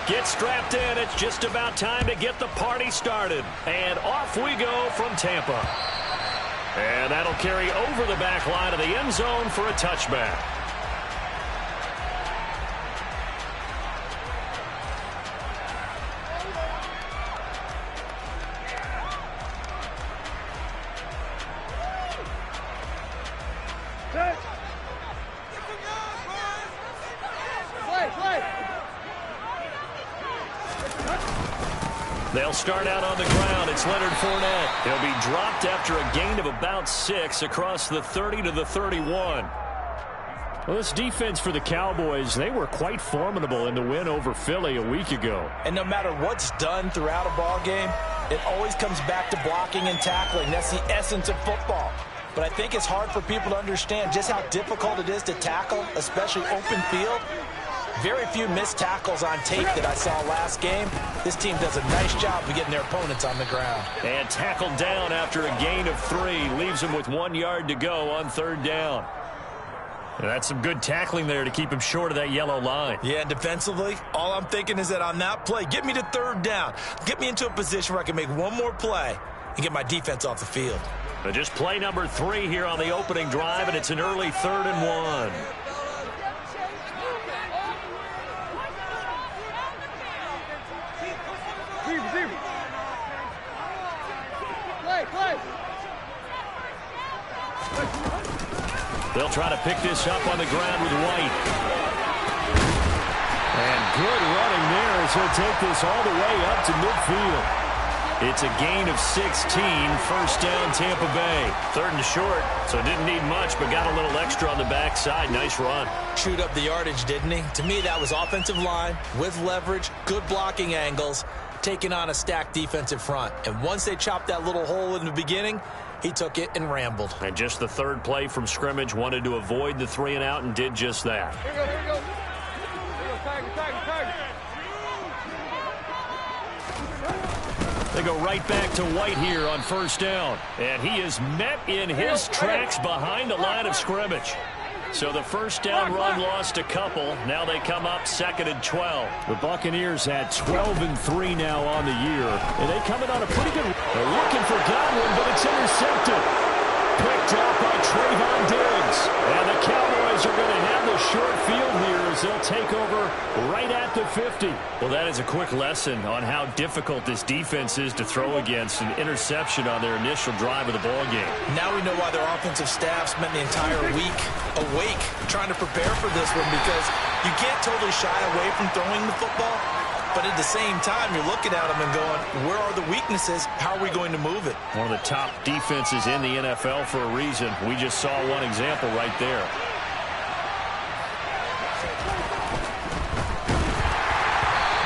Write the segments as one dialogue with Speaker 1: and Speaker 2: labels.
Speaker 1: Get strapped in. It's just about time to get the party started. And off we go from Tampa. And that'll carry over the back line of the end zone for a touchback. They'll start out on the ground. It's Leonard Fournette. He'll be dropped after a gain of about 6 across the 30 to the 31. Well, this defense for the Cowboys, they were quite formidable in the win over Philly a week ago.
Speaker 2: And no matter what's done throughout a ball game, it always comes back to blocking and tackling. That's the essence of football. But I think it's hard for people to understand just how difficult it is to tackle, especially open field. Very few missed tackles on tape that I saw last game. This team does a nice job of getting their opponents on the ground.
Speaker 1: And tackled down after a gain of 3. Leaves him with 1 yard to go on 3rd down. And that's some good tackling there to keep him short of that yellow line.
Speaker 2: Yeah, and defensively, all I'm thinking is that on that play, get me to 3rd down. Get me into a position where I can make one more play and get my defense off the field.
Speaker 1: But just play number 3 here on the opening drive, and it's an early 3rd and 1. They'll try to pick this up on the ground with White. And good running there as he'll take this all the way up to midfield. It's a gain of 16, 1st down Tampa Bay. 3rd and short, so didn't need much, but got a little extra on the backside. Nice run.
Speaker 2: Chewed up the yardage, didn't he? To me, that was offensive line with leverage, good blocking angles, taking on a stacked defensive front. And once they chopped that little hole in the beginning, he took it and rambled.
Speaker 1: And just the 3rd play from scrimmage, wanted to avoid the 3 and out and did just that.
Speaker 3: Here we go, here we go. Here we go, Tiger.
Speaker 1: They go right back to White here on 1st down. And he is met in his tracks behind the line of scrimmage. So the 1st down run lost a couple. Now they come up 2nd and 12. The Buccaneers had 12 and 3 now on the year. And they come in on a pretty good. They're looking for Godwin, but it's intercepted. Picked off by Trayvon Diggs. And the Cowboys are going to have the short field here as they'll take over right at the 50. Well, that is a quick lesson on how difficult this defense is to throw against. An interception on their initial drive of the ball game.
Speaker 2: Now we know why their offensive staff spent the entire week awake trying to prepare for this one, because you can't totally shy away from throwing the football. But at the same time, you're looking at them and going, where are the weaknesses? How are we going to move it?
Speaker 1: One of the top defenses in the NFL for a reason. We just saw one example right there.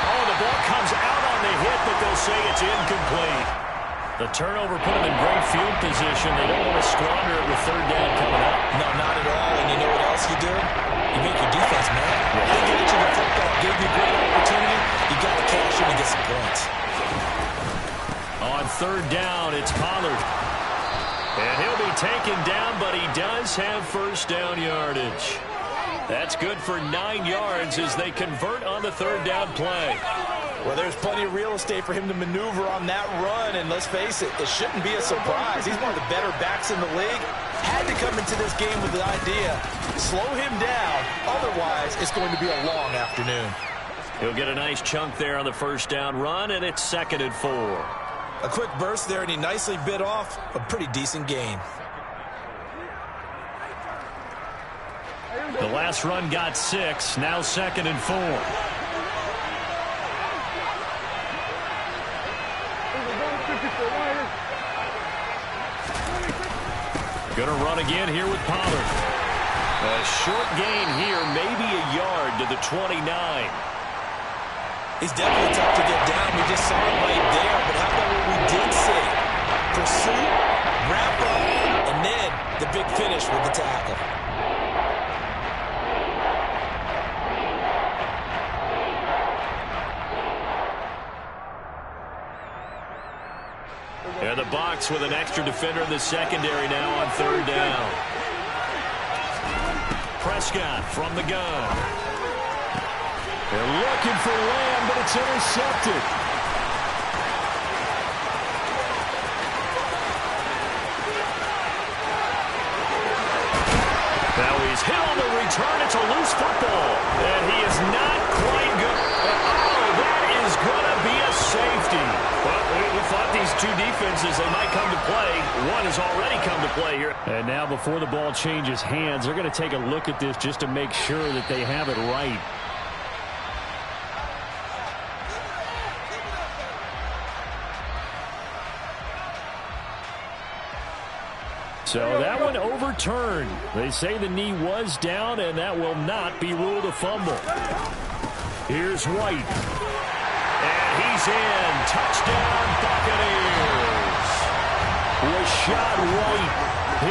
Speaker 1: Oh, the ball comes out on the hit, but they'll say it's incomplete. The turnover put them in great field position. They don't want to squander it with 3rd down coming up.
Speaker 2: No, not at all. And you know what else you do? You make your defense mad. They get you the football, gave you a great opportunity. You got to cash in and get some points.
Speaker 1: On 3rd down, it's Pollard. And he'll be taken down, but he does have 1st down yardage. That's good for 9 yards as they convert on the 3rd down play.
Speaker 2: Well, there's plenty of real estate for him to maneuver on that run, and let's face it, it shouldn't be a surprise. He's one of the better backs in the league. Had to come into this game with the idea, slow him down, otherwise it's going to be a long afternoon.
Speaker 1: He'll get a nice chunk there on the 1st down run, and it's 2nd and 4.
Speaker 2: A quick burst there, and he nicely bit off a pretty decent gain.
Speaker 1: The last run got 6, now 2nd and 4. Going to run again here with Pollard. A short gain here, maybe a yard to the 29.
Speaker 2: He's definitely tough to get down. We just saw it right there. But how about what we did see? Pursuit, wrap up, and then the big finish with the tackle.
Speaker 1: And the Bucs with an extra defender in the secondary now on 3rd down. Prescott from the gun. They're looking for Lamb, but it's intercepted. Now he's hit on the return. It's a loose football. And he is not quite good. Oh, that is going to be a safety. Well, we thought these two defenses, they might come to play. One has already come to play here. And now before the ball changes hands, they're going to take a look at this just to make sure that they have it right. So that one overturned. They say the knee was down, and that will not be ruled a fumble. Here's White. And he's in. Touchdown, Buccaneers. Rashad White,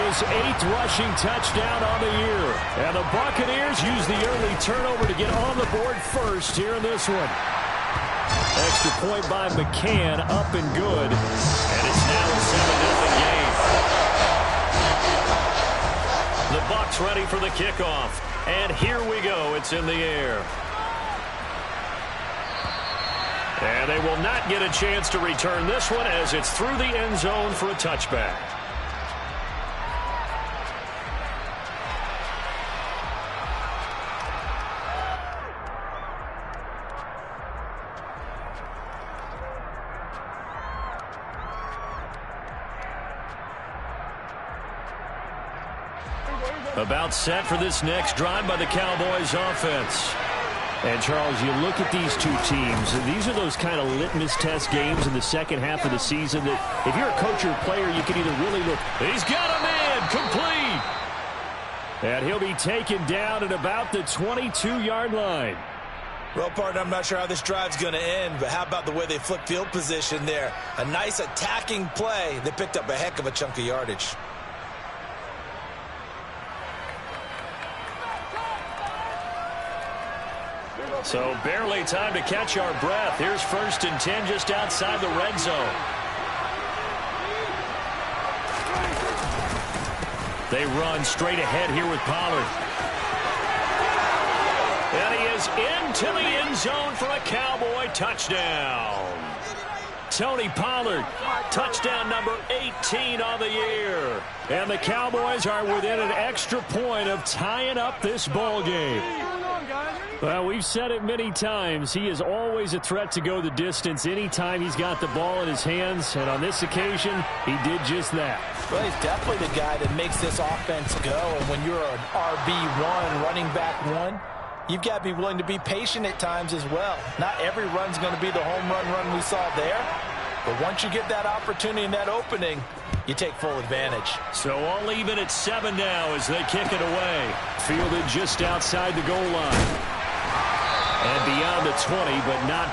Speaker 1: his 8th rushing touchdown on the year. And the Buccaneers use the early turnover to get on the board first here in this one. Extra point by McCann, up and good. And it's now a 7-0 game. The Bucs ready for the kickoff. And here we go. It's in the air. And they will not get a chance to return this one as it's through the end zone for a touchback. About set for this next drive by the Cowboys offense. And, Charles, you look at these two teams, and these are those kind of litmus test games in the second half of the season that if you're a coach or a player, you can either really look. He's got a man complete. And he'll be taken down at about the 22-yard line.
Speaker 2: Well, partner, I'm not sure how this drive's going to end, but how about the way they flipped field position there? A nice attacking play that picked up a heck of a chunk of yardage.
Speaker 1: So barely time to catch our breath. Here's 1st and 10 just outside the red zone. They run straight ahead here with Pollard. And he is into the end zone for a Cowboy touchdown. Tony Pollard, touchdown number 18 on the year. And the Cowboys are within an extra point of tying up this ball game. Well, we've said it many times. He is always a threat to go the distance anytime he's got the ball in his hands. And on this occasion, he did just that.
Speaker 2: Well, he's definitely the guy that makes this offense go. And when you're an RB1, running back one, you've got to be willing to be patient at times as well. Not every run's going to be the home run we saw there. But once you get that opportunity and that opening, you take full advantage.
Speaker 1: So all even at 7 now as they kick it away. Fielded just outside the goal line. And beyond the 20, but not.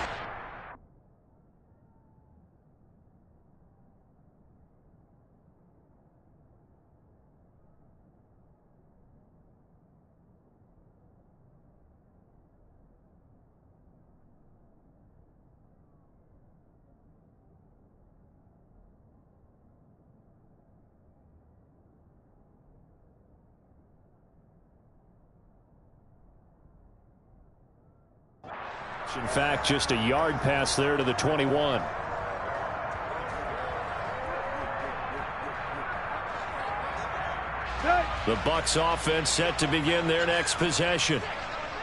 Speaker 1: In fact, just a yard pass there to the 21. The Bucs offense set to begin their next possession.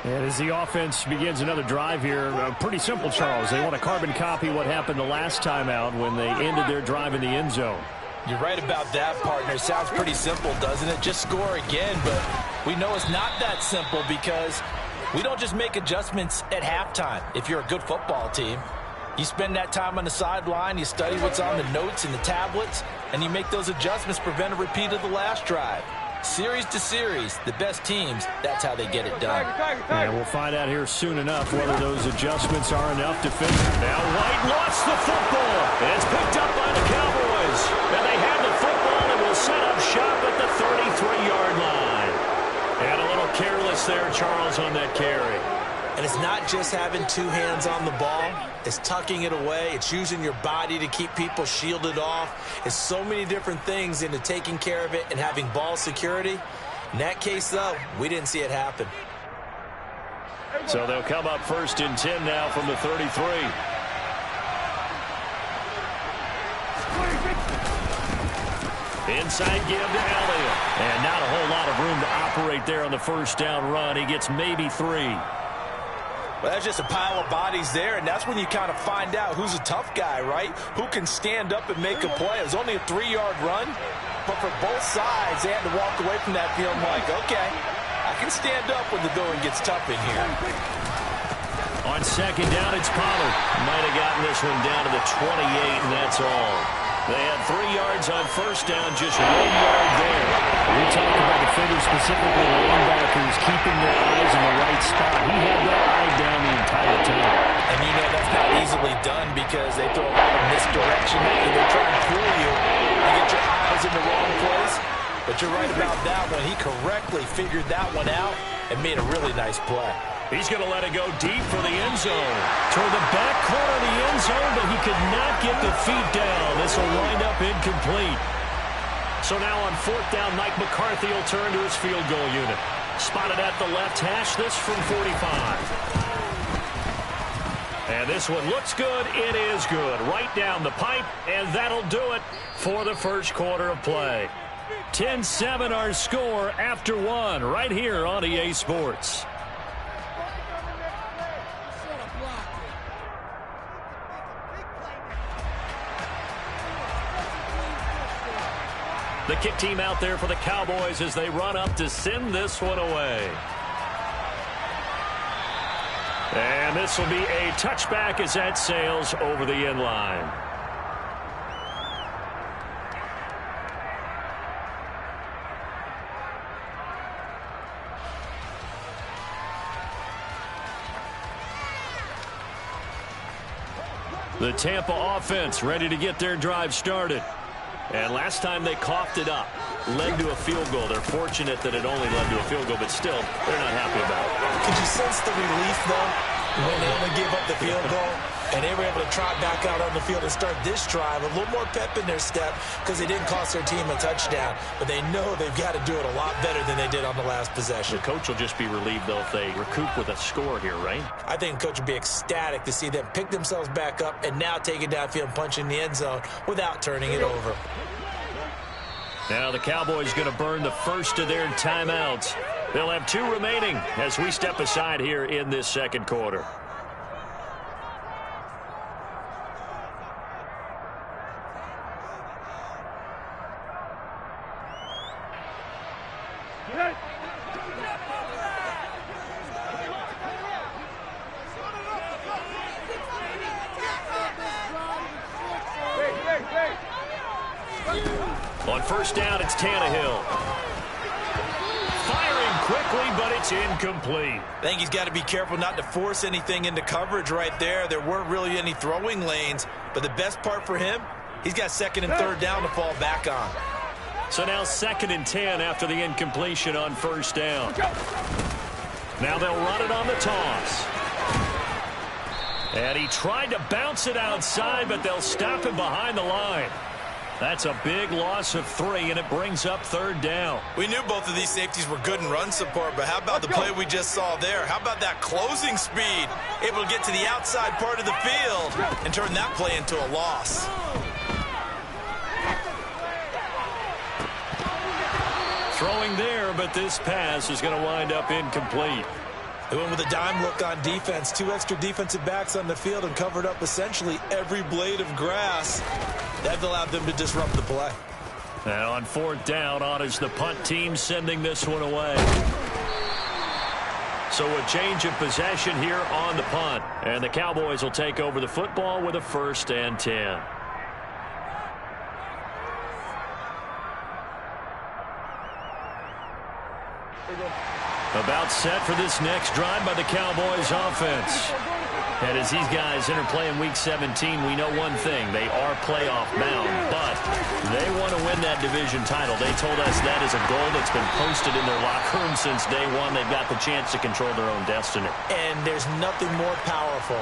Speaker 1: And as the offense begins another drive here, pretty simple, Charles. They want to carbon copy what happened the last time out when they ended their drive in the end zone.
Speaker 2: You're right about that, partner. Sounds pretty simple, doesn't it? Just score again, but we know it's not that simple because we don't just make adjustments at halftime. If you're a good football team, you spend that time on the sideline, you study what's on the notes and the tablets, and you make those adjustments, prevent a repeat of the last drive. Series to series, the best teams, that's how they get it done.
Speaker 1: And we'll find out here soon enough whether those adjustments are enough to finish. Now White lost the football. And it's picked up by the Cowboys. And they have the football and will set up shop at the 33-yard line. And a little careless there, Charles, on that carry.
Speaker 2: And it's not just having two hands on the ball. It's tucking it away. It's using your body to keep people shielded off. It's so many different things into taking care of it and having ball security. In that case, though, we didn't see it happen.
Speaker 1: So they'll come up 1st and 10 now from the 33. Inside give to Elliott. And not a whole lot of room to operate there on the 1st down run. He gets maybe 3.
Speaker 2: Well, that's just a pile of bodies there, and that's when you kind of find out who's a tough guy, right? Who can stand up and make a play. It was only a 3-yard run, but for both sides, they had to walk away from that feeling like, okay, I can stand up when the going gets tough in here.
Speaker 1: On 2nd down, it's Pollard. Might have gotten this one down to the 28, and that's all. They had 3 yards on 1st down, just 1 yard there.
Speaker 4: We talk about defenders, specifically linebackers, keeping their eyes in the right spot. He had that eye down the entire time.
Speaker 2: And you know that's not easily done because they throw a lot of misdirection. They try and fool you. You get your eyes in the wrong place. But you're right about that one. He correctly figured that one out and made a really nice play.
Speaker 1: He's going to let it go deep for the end zone. Toward the back corner of the end zone, but he could not get the feet down. This will wind up incomplete. So now on 4th down, Mike McCarthy will turn to his field goal unit. Spotted at the left hash, this from 45. And this one looks good. It is good. Right down the pipe, and that'll do it for the 1st quarter of play. 10-7 our score after 1 right here on EA Sports. The kick team out there for the Cowboys as they run up to send this one away. And this will be a touchback as that sails over the end line. The Tampa offense ready to get their drive started. And last time they coughed it up, led to a field goal. They're fortunate that it only led to a field goal, but still, they're not happy about it.
Speaker 2: Could you sense the relief, though, when they only gave up the field goal? And they were able to trot back out on the field and start this drive a little more pep in their step because they didn't cost their team a touchdown. But they know they've got to do it a lot better than they did on the last possession.
Speaker 1: The coach will just be relieved, though, if they recoup with a score here, right?
Speaker 2: I think the coach would be ecstatic to see them pick themselves back up and now take it downfield and punch in the end zone without turning it over.
Speaker 1: Now the Cowboys going to burn the first of their timeouts. They'll have 2 remaining as we step aside here in this 2nd quarter. On 1st down, it's Tannehill. Firing quickly, but it's incomplete.
Speaker 2: I think he's got to be careful not to force anything into coverage right there. There weren't really any throwing lanes, but the best part for him, he's got 2nd and 3rd down to fall back on.
Speaker 1: So now 2nd and 10 after the incompletion on 1st down. Now they'll run it on the toss. And he tried to bounce it outside, but they'll stop him behind the line. That's a big loss of 3, and it brings up 3rd down.
Speaker 2: We knew both of these safeties were good in run support, but how about the play we just saw there? How about that closing speed? Able to get to the outside part of the field and turn that play into a loss.
Speaker 1: Throwing there, but this pass is going to wind up incomplete.
Speaker 2: They went with a dime look on defense. 2 extra defensive backs on the field and covered up essentially every blade of grass. That allowed them to disrupt the play.
Speaker 1: And on 4th down, on is the punt team sending this one away. So a change of possession here on the punt. And the Cowboys will take over the football with a 1st and 10. About set for this next drive by the Cowboys offense. And as these guys interplay in Week 17, we know one thing. They are playoff bound, but they want to win that division title. They told us that is a goal that's been posted in their locker room since day one. They've got the chance to control their own destiny.
Speaker 2: And there's nothing more powerful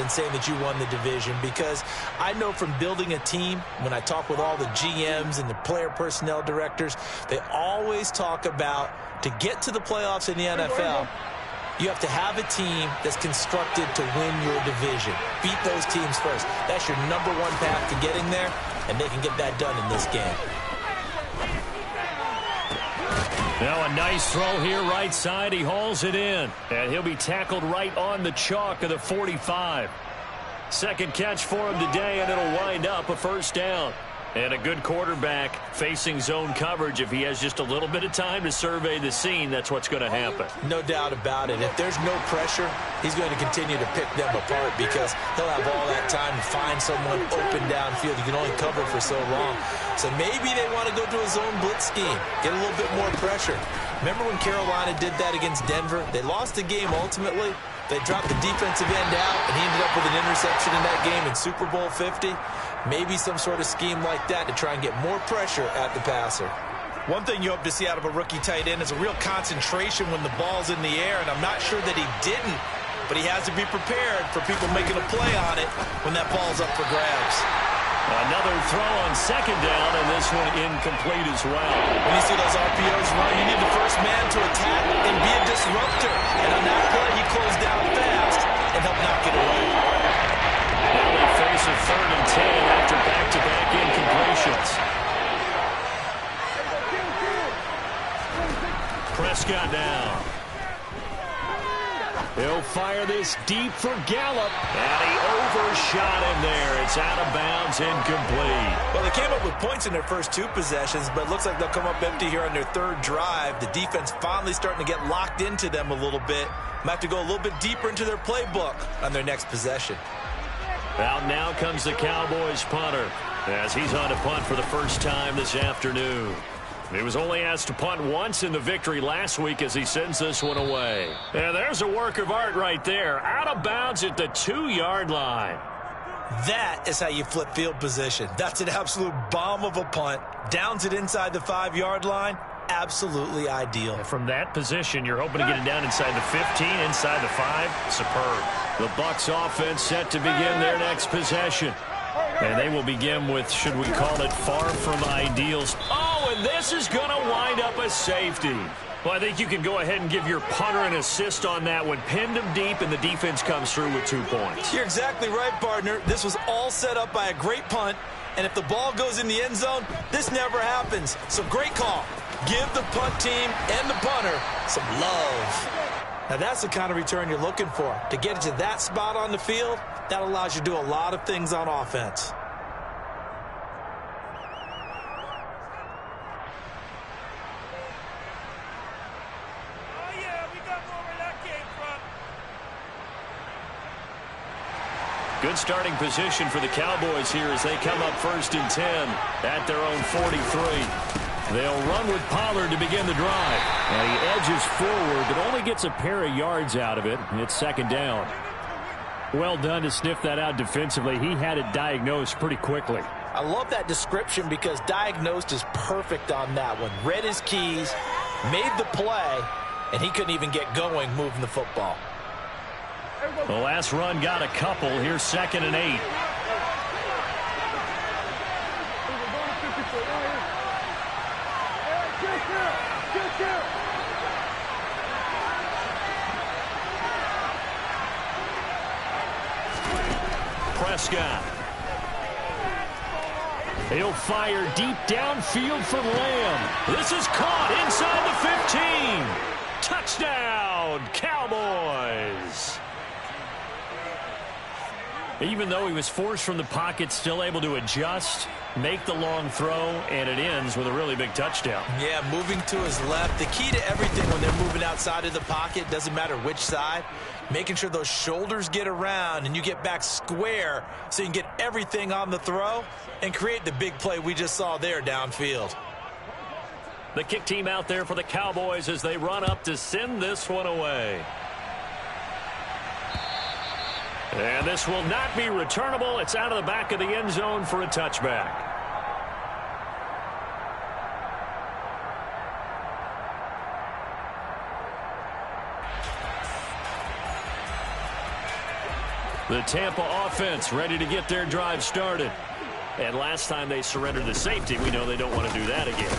Speaker 2: than saying that you won the division, because I know from building a team, when I talk with all the GMs and the player personnel directors, they always talk about to get to the playoffs in the NFL, You have to have a team that's constructed to win your division. Beat those teams first. That's your number one path to getting there, and they can get that done in this game.
Speaker 1: Now a nice throw here right side. He hauls it in, and he'll be tackled right on the chalk of the 45. Second catch for him today, and it'll wind up a first down. And a good quarterback facing zone coverage. If he has just a little bit of time to survey the scene, that's what's going to happen.
Speaker 2: No doubt about it. If there's no pressure, he's going to continue to pick them apart because he'll have all that time to find someone open downfield. You can only cover for so long. So maybe they want to go to a zone blitz scheme, get a little bit more pressure. Remember when Carolina did that against Denver? They lost the game ultimately. They dropped the defensive end out, and he ended up with an interception in that game in Super Bowl 50. Maybe some sort of scheme like that to try and get more pressure at the passer.
Speaker 5: One thing you hope to see out of a rookie tight end is a real concentration when the ball's in the air, and I'm not sure that he didn't, but he has to be prepared for people making a play on it when that ball's up for grabs.
Speaker 1: Another throw on second down, and this one incomplete as well.
Speaker 5: When you see those RPOs run, you need the first man to attack and be a disruptor. And on that play, he closed down fast and helped knock it away.
Speaker 1: Now they face a 3rd and 10 after back-to-back incompletions. Prescott now. He'll fire this deep for Gallup. And he overshot him there. It's out of bounds, incomplete.
Speaker 5: Well, they came up with points in their first 2 possessions, but it looks like they'll come up empty here on their 3rd drive. The defense finally starting to get locked into them a little bit. Might have to go a little bit deeper into their playbook on their next possession.
Speaker 1: Out now comes the Cowboys punter as he's on to punt for the first time this afternoon. He was only asked to punt once in the victory last week as he sends this one away. And there's a work of art right there. Out of bounds at the 2-yard line.
Speaker 5: That is how you flip field position. That's an absolute bomb of a punt. Downs it inside the 5-yard line. Absolutely ideal.
Speaker 1: From that position, you're hoping to get it down inside the 15, inside the 5. Superb. The Bucs offense set to begin their next possession. And they will begin with, should we call it, far from ideals. Oh, and this is going to wind up a safety. Well, I think you can go ahead and give your punter an assist on that one. Pinned him deep, and the defense comes through with 2 points.
Speaker 5: You're exactly right, partner. This was all set up by a great punt. And if the ball goes in the end zone, this never happens. So great call. Give the punt team and the punter some love. Now, that's the kind of return you're looking for. To get it to that spot on the field, that allows you to do a lot of things on offense.
Speaker 3: Oh, yeah, we got more where that came from.
Speaker 1: Good starting position for the Cowboys here as they come up 1st and 10 at their own 43. They'll run with Pollard to begin the drive. And he edges forward, but only gets a pair of yards out of it. It's 2nd down. Well done to sniff that out defensively. He had it diagnosed pretty quickly.
Speaker 2: I love that description because diagnosed is perfect on that one. Read his keys, made the play, and he couldn't even get going moving the football.
Speaker 1: The last run got a couple. Here's 2nd and 8. Prescott. He'll fire deep downfield for Lamb. This is caught inside the 15. Touchdown, Cowboys. Even though he was forced from the pocket, still able to adjust, make the long throw, and it ends with a really big touchdown.
Speaker 5: Yeah, moving to his left. The key to everything when they're moving outside of the pocket, doesn't matter which side, making sure those shoulders get around and you get back square so you can get everything on the throw and create the big play we just saw there downfield.
Speaker 1: The kick team out there for the Cowboys as they run up to send this one away. And this will not be returnable. It's out of the back of the end zone for a touchback. The Tampa offense ready to get their drive started. And last time they surrendered the safety, we know they don't want to do that again.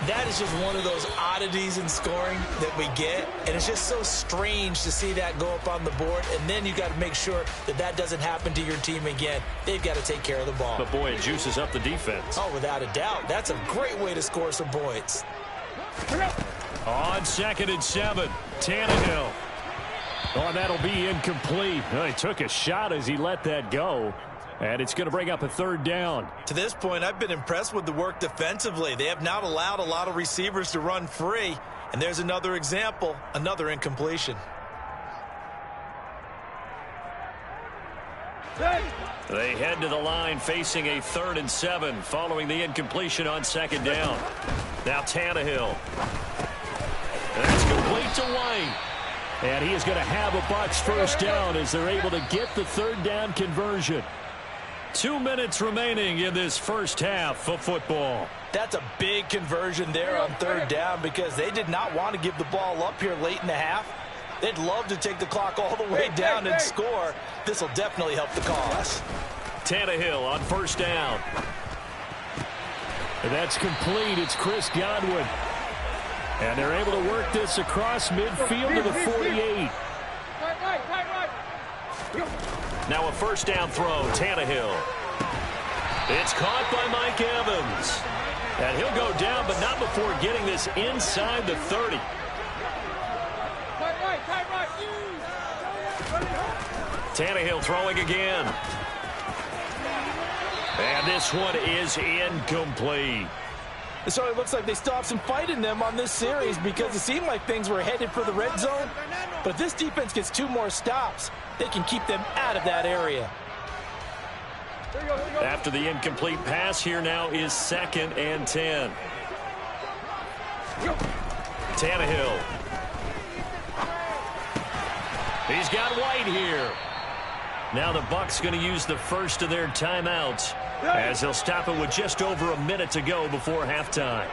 Speaker 2: That is just one of those oddities in scoring that we get, and it's just so strange to see that go up on the board, and then you got to make sure that that doesn't happen to your team again. They've got to take care of the ball.
Speaker 1: But, boy, it juices up the defense.
Speaker 2: Oh, without a doubt. That's a great way to score some points.
Speaker 1: On 2nd and 7, Tannehill. Oh, that'll be incomplete. Oh, he took a shot as he let that go. And it's going to bring up a 3rd down.
Speaker 2: To this point, I've been impressed with the work defensively. They have not allowed a lot of receivers to run free. And there's another example, another incompletion.
Speaker 1: They head to the line facing a 3rd and 7 following the incompletion on 2nd down. Now Tannehill. That's complete to White. And he is going to have a Bucs 1st down as they're able to get the 3rd down conversion. 2 minutes remaining in this first half of football.
Speaker 2: That's a big conversion there on 3rd down because they did not want to give the ball up here late in the half. They'd love to take the clock all the way down and score. This will definitely help the cause.
Speaker 1: Tannehill on 1st down. And that's complete. It's Chris Godwin. And they're able to work this across midfield to the 48. Now a 1st down throw, Tannehill. It's caught by Mike Evans. And he'll go down, but not before getting this inside the 30. Tannehill throwing again. And this one is incomplete.
Speaker 2: So it looks like they still have some fight in them on this series because it seemed like things were headed for the red zone. But if this defense gets 2 more stops, they can keep them out of that area.
Speaker 1: After the incomplete pass, here now is 2nd and 10. Tannehill. He's got White here. Now the Bucs going to use the first of their timeouts as they'll stop it with just over a minute to go before halftime.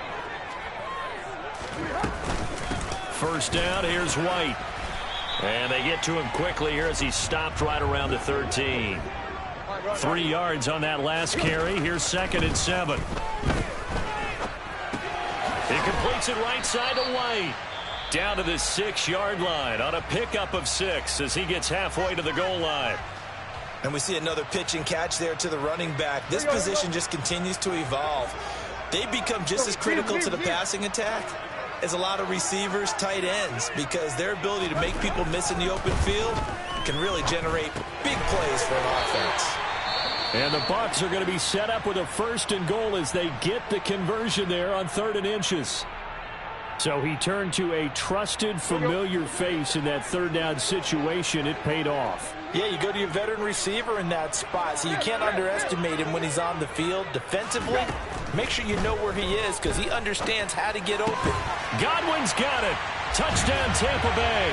Speaker 1: 1st down, here's White. And they get to him quickly here as he stopped right around the 13. 3 yards on that last carry. Here's 2nd and 7. He completes it right side to White. Down to the 6-yard line on a pickup of 6 as he gets halfway to the goal line.
Speaker 2: And we see another pitch and catch there to the running back. This position just continues to evolve. They become just as critical to the passing attack as a lot of receivers, tight ends, because their ability to make people miss in the open field can really generate big plays for an offense.
Speaker 1: And the Bucs are going to be set up with a 1st and goal as they get the conversion there on 3rd and inches. So he turned to a trusted, familiar face in that 3rd down situation. It paid off.
Speaker 2: Yeah, you go to your veteran receiver in that spot, so you can't underestimate him when he's on the field. Defensively, make sure you know where he is because he understands how to get open.
Speaker 1: Godwin's got it. Touchdown, Tampa Bay.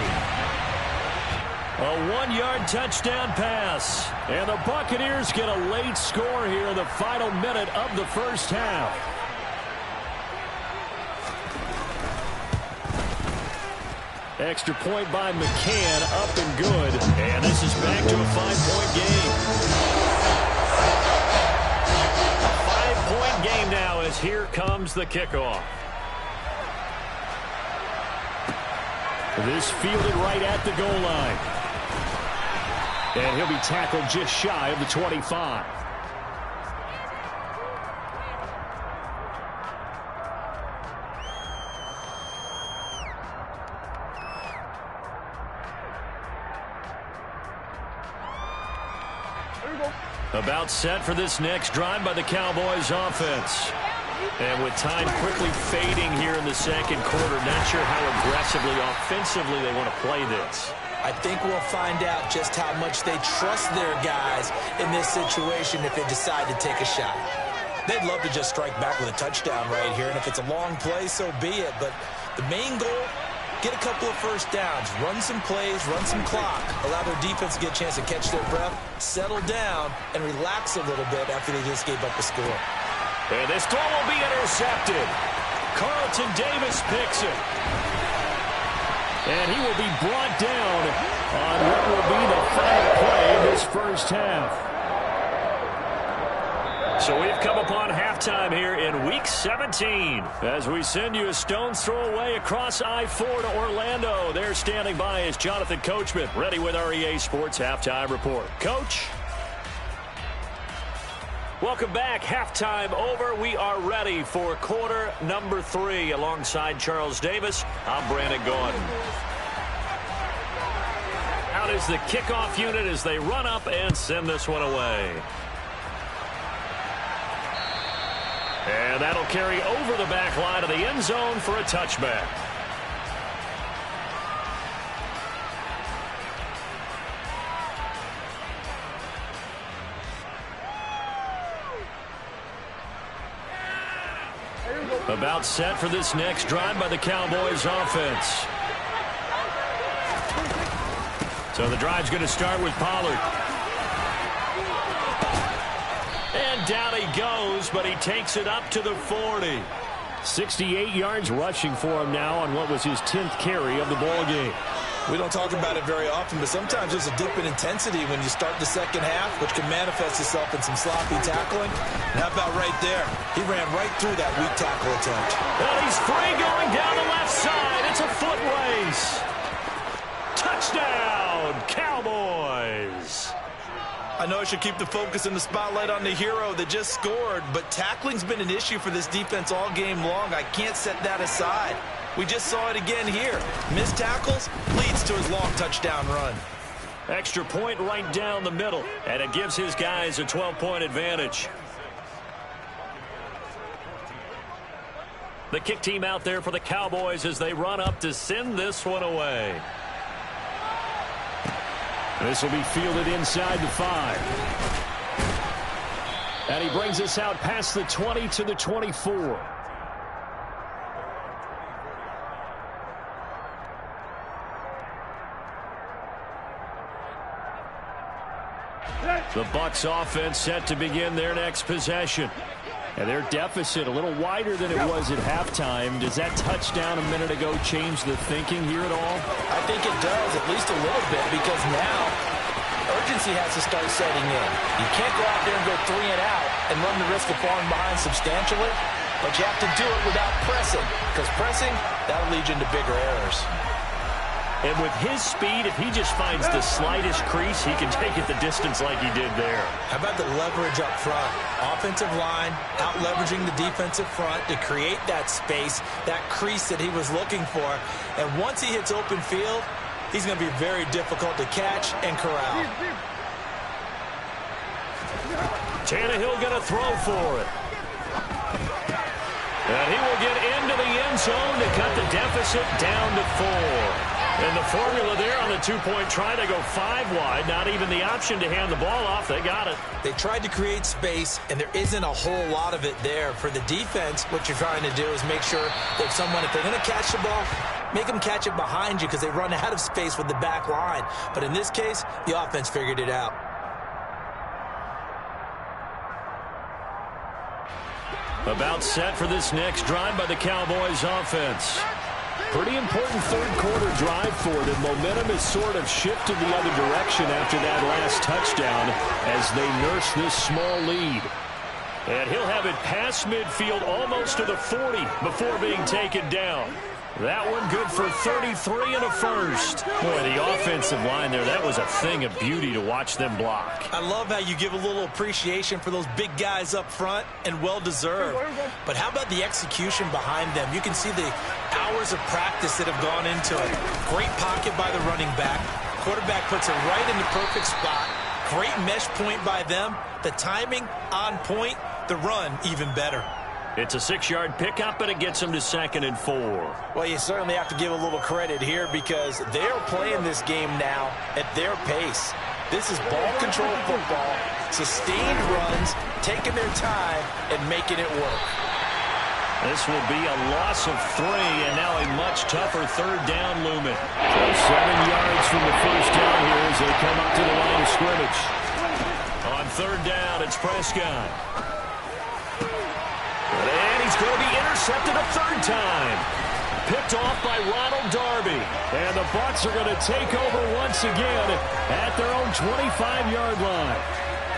Speaker 1: A 1-yard touchdown pass. And the Buccaneers get a late score here in the final minute of the first half. Extra point by McCann, up and good. And this is back to a 5-point game. A 5-point game now as here comes the kickoff. This fielded right at the goal line. And he'll be tackled just shy of the 25. About set for this next drive by the Cowboys offense. And with time quickly fading here in the 2nd quarter, not sure how aggressively, offensively they want to play this.
Speaker 2: I think we'll find out just how much they trust their guys in this situation if they decide to take a shot. They'd love to just strike back with a touchdown right here, and if it's a long play, so be it. But the main goal, get a couple of 1st downs, run some plays, run some clock, allow their defense to get a chance to catch their breath, settle down, and relax a little bit after they just gave up a score.
Speaker 1: And this throw will be intercepted. Carlton Davis picks it. And he will be brought down on what will be the final play of this first half. So we've come upon halftime here in Week 17 as we send you a stone's throw away across I-4 to Orlando. There standing by is Jonathan Coachman, ready with our EA Sports Halftime Report. Coach?
Speaker 6: Welcome back. Halftime over. We are ready for quarter number 3. Alongside Charles Davis, I'm Brandon Gaudin. Out is the kickoff unit as they run up and send this one away. And that'll carry over the back line of the end zone for a touchback.
Speaker 1: About set for this next drive by the Cowboys offense. So the drive's going to start with Pollard. And down he goes, but he takes it up to the 40.
Speaker 4: 68 yards rushing for him now on what was his 10th carry of the ball game.
Speaker 5: We don't talk about it very often, but sometimes there's a dip in intensity when you start the second half, which can manifest itself in some sloppy tackling. And how about right there? He ran right through that weak tackle attempt.
Speaker 1: And he's free going down the left side. It's a foot race. Touchdown, Cowboys.
Speaker 5: I know I should keep the focus and the spotlight on the hero that just scored, but tackling's been an issue for this defense all game long. I can't set that aside. We just saw it again here. Missed tackles leads to his long touchdown run.
Speaker 1: Extra point right down the middle, and it gives his guys a 12-point advantage. The kick team out there for the Cowboys as they run up to send this one away.
Speaker 4: This will be fielded inside the 5. And he brings us out past the 20 to the 24.
Speaker 1: The Bucs offense set to begin their next possession.
Speaker 4: And their deficit a little wider than it was at halftime. Does that touchdown a minute ago change the thinking here at all?
Speaker 2: I think it does, at least a little bit, because now urgency has to start setting in. You can't go out there and go 3 and out and run the risk of falling behind substantially, but you have to do it without pressing, because pressing, that'll lead you into bigger errors.
Speaker 1: And with his speed, if he just finds the slightest crease, he can take it the distance like he did there.
Speaker 5: How about the leverage up front? Offensive line out leveraging the defensive front to create that space, that crease that he was looking for. And once he hits open field, he's going to be very difficult to catch and corral.
Speaker 1: Tannehill going to throw for it. And he will get into the end zone to cut the deficit down to 4. And the formula there on the 2-point try, they go 5 wide. Not even the option to hand the ball off. They got it.
Speaker 5: They tried to create space, and there isn't a whole lot of it there. For the defense, what you're trying to do is make sure that someone, if they're going to catch the ball, make them catch it behind you because they run out of space with the back line. But in this case, the offense figured it out.
Speaker 1: About set for this next drive by the Cowboys offense.
Speaker 4: Pretty important third-quarter drive for them. Momentum has sort of shifted the other direction after that last touchdown as they nurse this small lead.
Speaker 1: And he'll have it past midfield almost to the 40 before being taken down. That one good for 33 and a first. Boy, the offensive line there, that was a thing of beauty to watch them block.
Speaker 5: I love how you give a little appreciation for those big guys up front, and well-deserved. But how about the execution behind them? You can see the hours of practice that have gone into it. Great pocket by the running back. Quarterback puts it right in the perfect spot. Great mesh point by them. The timing on point. The run even better.
Speaker 1: It's a 6-yard pickup, and it gets them to 2nd and 4.
Speaker 2: Well, you certainly have to give a little credit here because they're playing this game now at their pace. This is ball control football, sustained runs, taking their time, and making it work.
Speaker 1: This will be a loss of 3, and now a much tougher 3rd down looming.
Speaker 4: So 7 yards from the first down here as they come up to the line of scrimmage.
Speaker 1: On 3rd down, it's Prescott. And he's going to be intercepted a 3rd time. Picked off by Ronald Darby.
Speaker 4: And the Bucs are going to take over once again at their own 25-yard line.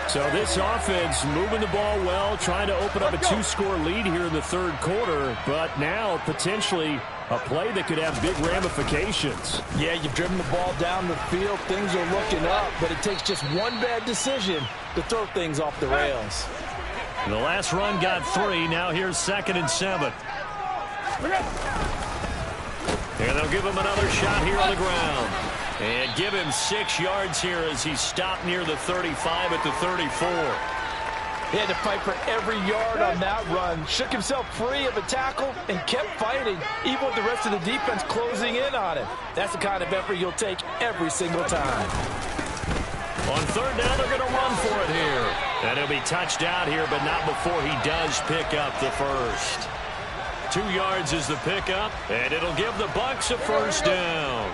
Speaker 4: So this offense moving the ball well, trying to open up a 2-score lead here in the third quarter, but now potentially a play that could have big ramifications.
Speaker 2: Yeah, you've driven the ball down the field. Things are looking up, but it takes just one bad decision to throw things off the rails.
Speaker 1: The last run got 3. Now here's 2nd and 7. And they'll give him another shot here on the ground. And give him 6 yards here as he stopped near the 35 at the 34.
Speaker 2: He had to fight for every yard on that run. Shook himself free of a tackle and kept fighting, even with the rest of the defense closing in on him. That's the kind of effort you'll take every single time.
Speaker 1: On 3rd down, they're going to run for it here. And he'll be touched out here, but not before he does pick up the first. 2 yards is the pickup, and it'll give the Bucs a first down.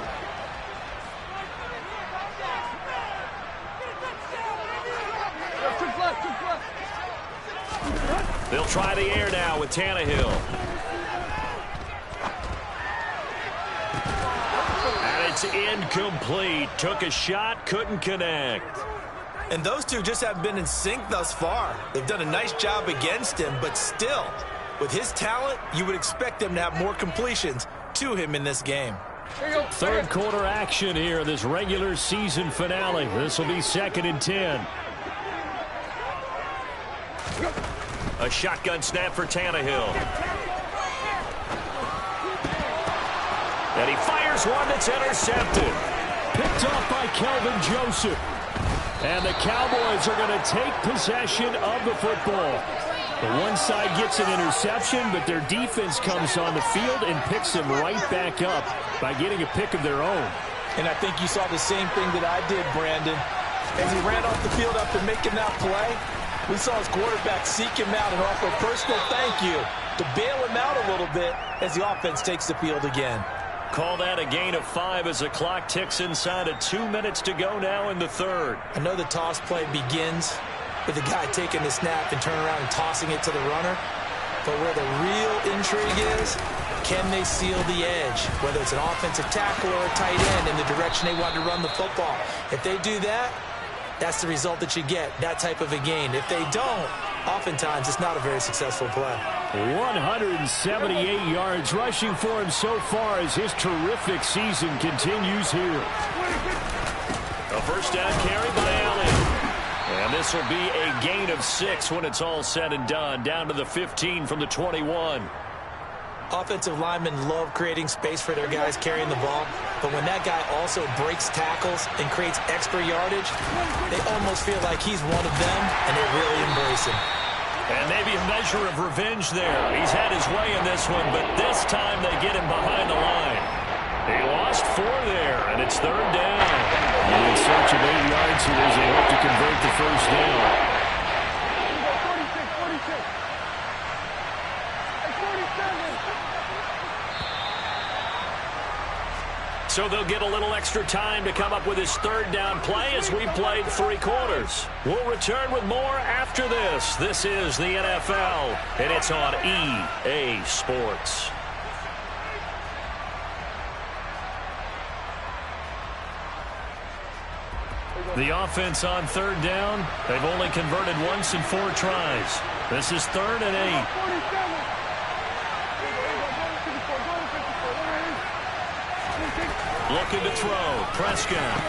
Speaker 1: They'll try the air now with Tannehill. And it's incomplete. Took a shot, couldn't connect.
Speaker 5: And those two just haven't been in sync thus far. They've done a nice job against him, but still, with his talent, you would expect them to have more completions to him in this game.
Speaker 4: Third quarter action here in this regular season finale. This will be 2nd and 10.
Speaker 1: A shotgun snap for Tannehill. And he fires one that's intercepted.
Speaker 4: Picked off by Kelvin Joseph. And the Cowboys are going to take possession of the football. The one side gets an interception, but their defense comes on the field and picks them right back up by getting a pick of their own.
Speaker 2: And I think you saw the same thing that I did, Brandon. As he ran off the field after making that play, we saw his quarterback seek him out and offer a personal thank you to bail him out a little bit as the offense takes the field again.
Speaker 1: Call that a gain of 5 as the clock ticks inside of 2 minutes to go now in the third.
Speaker 2: I know the toss play begins with the guy taking the snap and turning around and tossing it to the runner. But where the real intrigue is, can they seal the edge? Whether it's an offensive tackle or a tight end in the direction they want to run the football. If they do that, that's the result that you get, that type of a gain. If they don't, oftentimes it's not a very successful play.
Speaker 4: 178 yards rushing for him so far as his terrific season continues here.
Speaker 1: A first down carry by Allen. And this will be a gain of 6 when it's all said and done. Down to the 15 from the 21.
Speaker 2: Offensive linemen love creating space for their guys carrying the ball, but when that guy also breaks tackles and creates extra yardage, they almost feel like he's one of them, and they really embrace him.
Speaker 1: And maybe a measure of revenge there. He's had his way in this one, but this time they get him behind the line. He lost 4 there, and it's 3rd down.
Speaker 4: And in search of 8 yards here as they hope to convert the first down.
Speaker 1: So they'll get a little extra time to come up with his 3rd down play as we played 3 quarters. We'll return with more after this. This is the NFL, and it's on EA Sports. The offense on 3rd down, they've only converted once in 4 tries. This is 3rd and 8. Looking to throw. Prescott.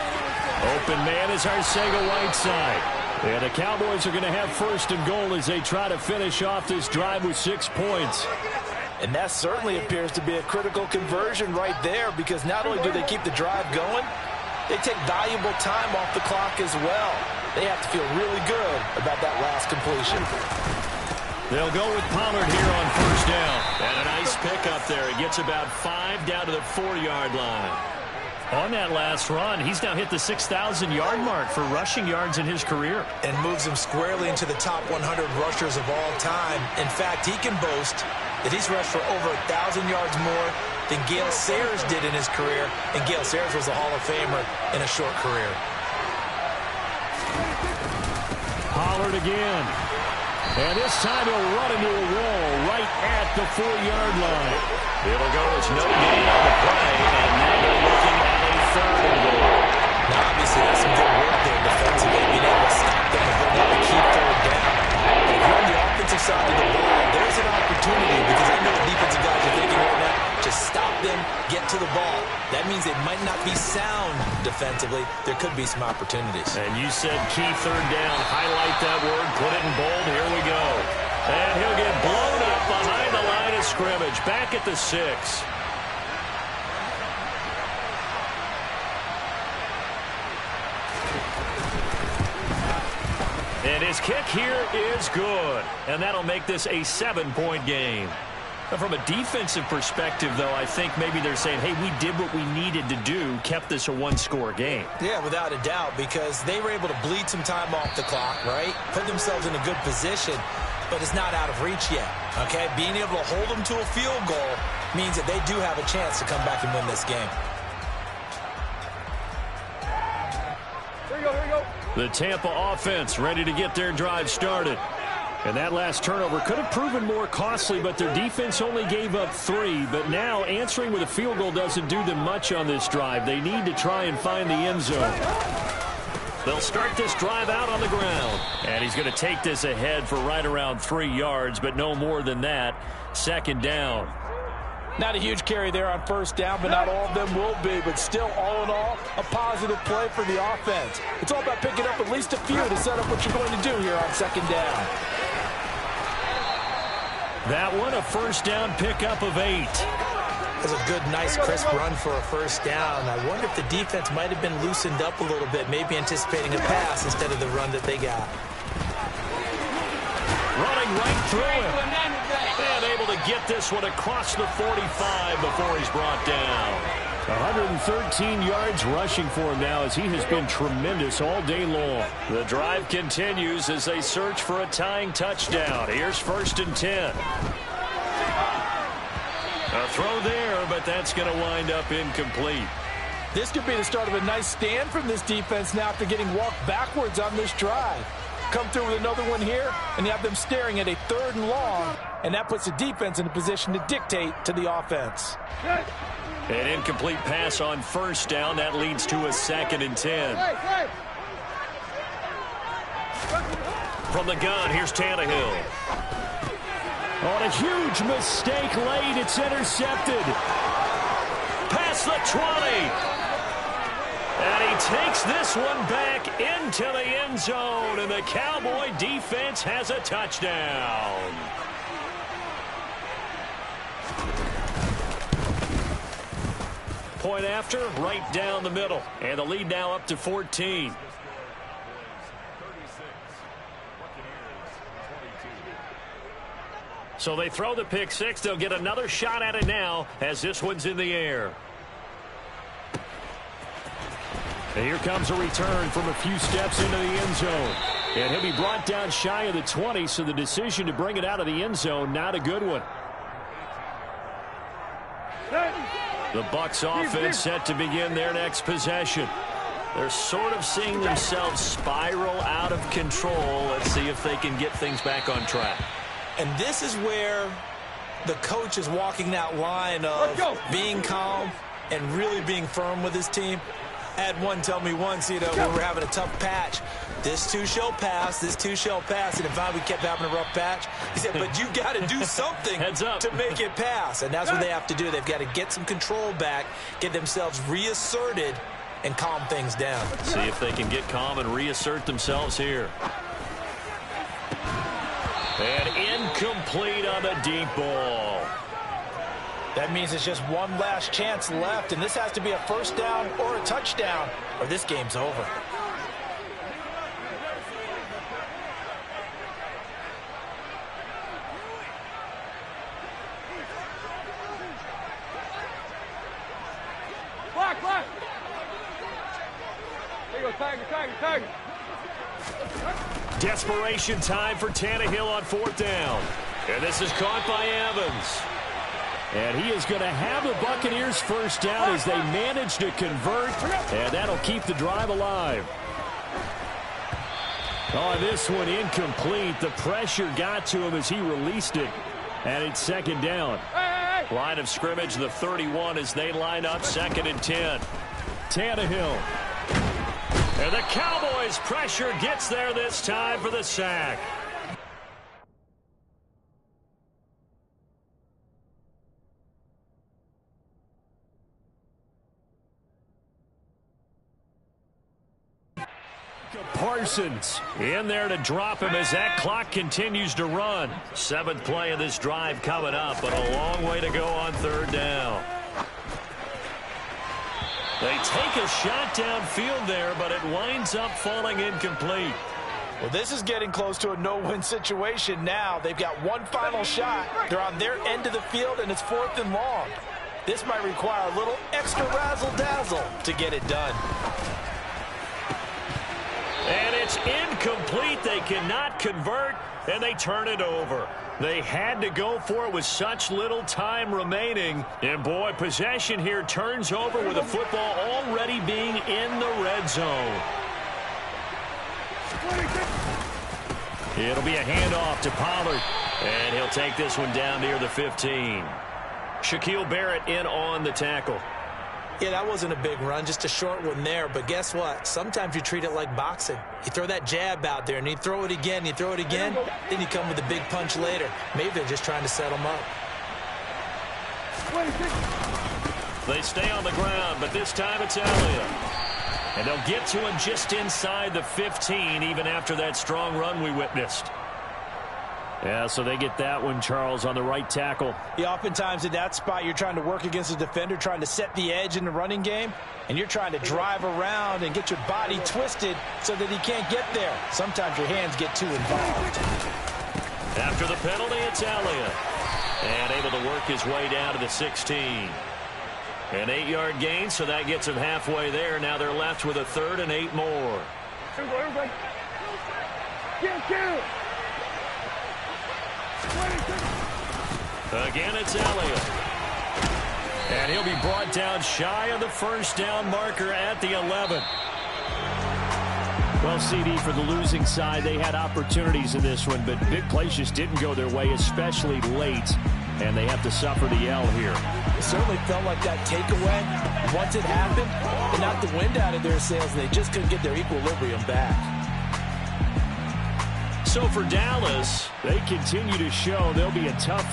Speaker 1: Open man is Arcega-Whiteside. And the Cowboys are going to have 1st and goal as they try to finish off this drive with 6 points.
Speaker 2: And that certainly appears to be a critical conversion right there, because not only do they keep the drive going, they take valuable time off the clock as well. They have to feel really good about that last completion.
Speaker 1: They'll go with Pollard here on 1st down. And a nice pickup there. He gets about 5 down to the 4-yard line. On that last run, he's now hit the 6,000-yard mark for rushing yards in his career.
Speaker 2: And moves him squarely into the top 100 rushers of all time. In fact, he can boast that he's rushed for over 1,000 yards more than Gale Sayers did in his career. And Gale Sayers was a Hall of Famer in a short career.
Speaker 4: Pollard again. And this time he'll run into a wall right at the 4-yard line.
Speaker 1: It'll go as no gain on the play, and now they're looking at a 3rd and goal.
Speaker 2: Now, obviously, that's some good work there defensively, being able to stop them and bring up the there could be some opportunities.
Speaker 6: And you said key third down. Highlight that word. Put it in bold. Here we go. And he'll get blown up behind the line of scrimmage. Back at the 6. And his kick here is good. And that'll make this a 7-point game. Now, from a defensive perspective, though, I think maybe they're saying, hey, we did what we needed to do, kept this a one-score game.
Speaker 2: Yeah, without a doubt, because they were able to bleed some time off the clock, right? Put themselves in a good position, but it's not out of reach yet, okay? Being able to hold them to a field goal means that they do have a chance to come back and win this game.
Speaker 3: Here we go, here we go.
Speaker 1: The Tampa offense ready to get their drive started. And that last turnover could have proven more costly, but their defense only gave up 3. But now answering with a field goal doesn't do them much on this drive. They need to try and find the end zone. They'll start this drive out on the ground. And he's going to take this ahead for right around 3 yards, but no more than that. 2nd down.
Speaker 2: Not a huge carry there on 1st down, but not all of them will be. But still, all in all, a positive play for the offense. It's all about picking up at least a few to set up what you're going to do here on 2nd down.
Speaker 1: That one, a 1st down pickup of 8.
Speaker 2: That's a good, nice, crisp run for a 1st down. I wonder if the defense might have been loosened up a little bit, maybe anticipating a pass instead of the run that they got.
Speaker 1: Running right through him. And able to get this one across the 45 before he's brought down. 113 yards rushing for him now as he has been tremendous all day long.
Speaker 6: The drive continues as they search for a tying touchdown. Here's 1st and 10. A throw there, but that's going to wind up incomplete.
Speaker 2: This could be the start of a nice stand from this defense now after getting walked backwards on this drive. Come through with another one here, and you have them staring at a 3rd and long, and that puts the defense in a position to dictate to the offense.
Speaker 1: An incomplete pass on 1st down. That leads to a 2nd and 10. From the gun, here's Tannehill.
Speaker 4: On a huge mistake late, it's intercepted.
Speaker 1: Past the 20. And he takes this one back into the end zone, and the Cowboy defense has a touchdown. Point after, right down the middle. And the lead now up to 14. So they throw the pick 6. They'll get another shot at it now as this one's in the air.
Speaker 4: And here comes a return from a few steps into the end zone. And he'll be brought down shy of the 20, so the decision to bring it out of the end zone, not a good one.
Speaker 1: The Bucs offense set to begin their next possession. They're sort of seeing themselves spiral out of control. Let's see if they can get things back on track.
Speaker 2: And this is where the coach is walking that line of being calm and really being firm with his team. I had one tell me once, when we're having a tough patch, this too shall pass, this too shall pass. And finally we kept having a rough patch. He said, but you got to do something to make it pass. And that's what they have to do. They've got to get some control back, get themselves reasserted, and calm things down.
Speaker 1: See if they can get calm and reassert themselves here. And incomplete on the deep ball.
Speaker 2: That means it's just one last chance left, and this has to be a 1st down or a touchdown, or this game's over.
Speaker 3: Block. There you go, Tiger.
Speaker 1: Desperation time for Tannehill on 4th down. And this is caught by Evans.
Speaker 4: And he is going to have the Buccaneers 1st down as they manage to convert, and that'll keep the drive alive. Oh, this one incomplete. The pressure got to him as he released it, and it's 2nd down.
Speaker 1: Line of scrimmage, the 31 as they line up, 2nd and 10.
Speaker 4: Tannehill.
Speaker 1: And the Cowboys' pressure gets there this time for the sack.
Speaker 4: Parsons.
Speaker 1: In there to drop him as that clock continues to run. 7th play of this drive coming up, but a long way to go on 3rd down. They take a shot downfield there, but it winds up falling incomplete.
Speaker 2: Well, this is getting close to a no-win situation now. They've got one final shot. They're on their end of the field, and it's 4th and long. This might require a little extra razzle-dazzle to get it done.
Speaker 1: And it's incomplete. They cannot convert, and they turn it over. They had to go for it with such little time remaining. And, boy, possession here turns over with the football already being in the red zone. It'll be a handoff to Pollard, and he'll take this one down near the 15. Shaquille Barrett in on the tackle.
Speaker 2: Yeah, that wasn't a big run, just a short one there. But guess what? Sometimes you treat it like boxing. You throw that jab out there, and you throw it again, then you come with a big punch later. Maybe they're just trying to set them up.
Speaker 1: They stay on the ground, but this time it's Elliott. And they'll get to him just inside the 15, even after that strong run we witnessed.
Speaker 4: Yeah, so they get that one, Charles, on the right tackle.
Speaker 2: Yeah, oftentimes in that spot, you're trying to work against a defender, trying to set the edge in the running game, and you're trying to drive around and get your body twisted so that he can't get there. Sometimes your hands get too involved.
Speaker 1: After the penalty, it's Elliott. And able to work his way down to the 16. An 8-yard gain, so that gets him halfway there. Now they're left with a 3rd and 8 more. Again, it's Elliott. And he'll be brought down shy of the 1st down marker at the 11.
Speaker 4: Well, CD, for the losing side, they had opportunities in this one, but big plays just didn't go their way, especially late, and they have to suffer the L here.
Speaker 2: It certainly felt like that takeaway, once it happened, it knocked the wind out of their sails, and they just couldn't get their equilibrium back.
Speaker 1: So for Dallas,
Speaker 4: they continue to show they'll be a tough